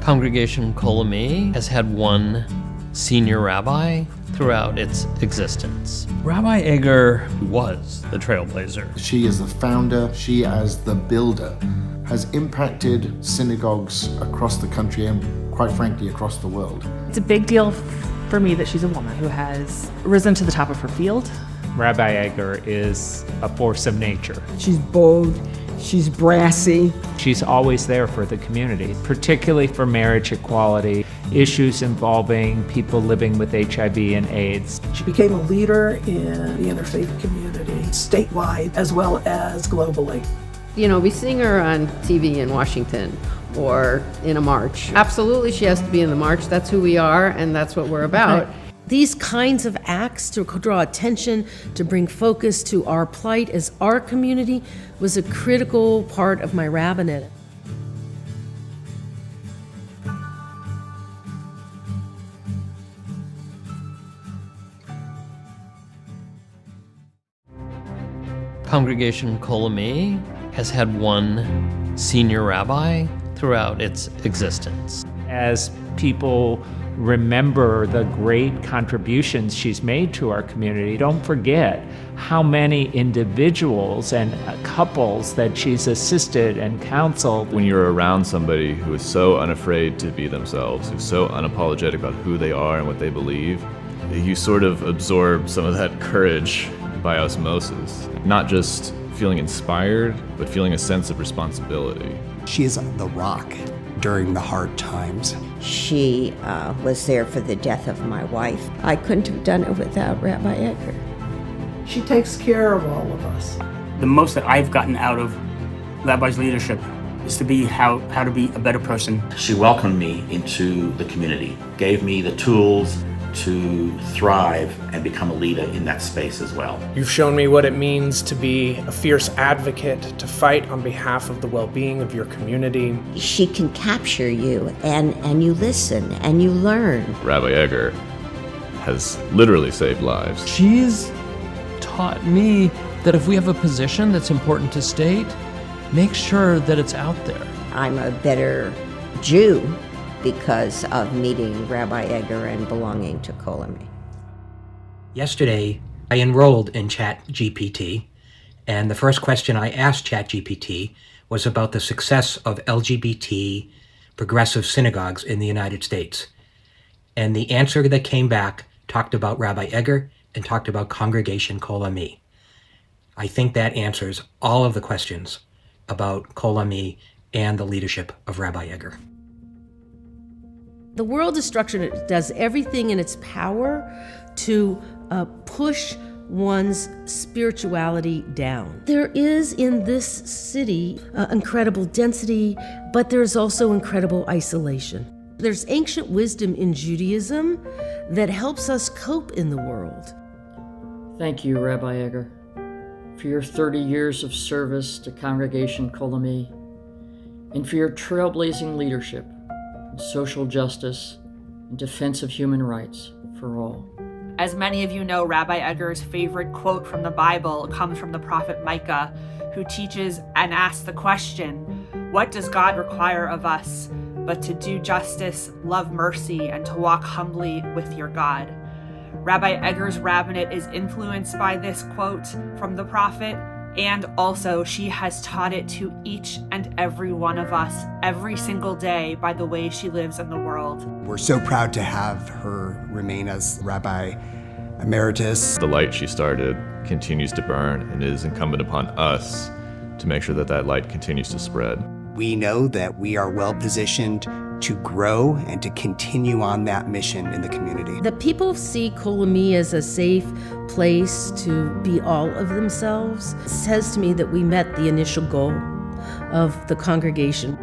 Congregation Kol Ami has had one senior rabbi throughout its existence. Rabbi Eger was the trailblazer. She as the founder, she as the builder, has impacted synagogues across the country and quite frankly across the world. It's a big deal for me that she's a woman who has risen to the top of her field. Rabbi Eger is a force of nature. She's bold, she's brassy. She's always there for the community, particularly for marriage equality, issues involving people living with HIV and AIDS. She became a leader in the interfaith community, statewide as well as globally. You know, we seeing her on TV in Washington or in a march. Absolutely, she has to be in the march. That's who we are, and that's what we're about. Right. These kinds of acts to draw attention, to bring focus to our plight as our community was a critical part of my rabbinate. Congregation Kol Ami has had one senior rabbi throughout its existence. As people remember the great contributions she's made to our community, don't forget how many individuals and couples that she's assisted and counseled. When you're around somebody who is so unafraid to be themselves, who's so unapologetic about who they are and what they believe, you sort of absorb some of that courage by osmosis. Not just feeling inspired, but feeling a sense of responsibility. She is the rock during the hard times. She was there for the death of my wife. I couldn't have done it without Rabbi Eger. She takes care of all of us. The most that I've gotten out of Rabbi's leadership is to be how to be a better person. She welcomed me into the community, gave me the tools to thrive and become a leader in that space as well. You've shown me what it means to be a fierce advocate, to fight on behalf of the well-being of your community. She can capture you, and you listen, and you learn. Rabbi Eger has literally saved lives. She's taught me that if we have a position that's important to state, make sure that it's out there. I'm a better Jew because of meeting Rabbi Eger and belonging to Kol Ami. Yesterday, I enrolled in ChatGPT, and the first question I asked ChatGPT was about the success of LGBT progressive synagogues in the United States. And the answer that came back talked about Rabbi Eger and talked about Congregation Kol Ami. I think that answers all of the questions about Kol Ami and the leadership of Rabbi Eger. The world is structured, it does everything in its power to push one's spirituality down. There is in this city incredible density, but there's also incredible isolation. There's ancient wisdom in Judaism that helps us cope in the world. Thank you, Rabbi Eger, for your 30 years of service to Congregation Kol Ami, and for your trailblazing leadership social justice, and defense of human rights for all. As many of you know, Rabbi Eger's favorite quote from the Bible comes from the prophet Micah, who teaches and asks the question, what does God require of us but to do justice, love mercy, and to walk humbly with your God? Rabbi Eger's rabbinate is influenced by this quote from the prophet, and also she has taught it to each and every one of us every single day by the way she lives in the world. We're so proud to have her remain as Rabbi Emeritus. The light she started continues to burn, and it is incumbent upon us to make sure that that light continues to spread. We know that we are well positioned to grow and to continue on that mission in the community. That people see Kol Ami as a safe place to be all of themselves says to me that we met the initial goal of the congregation.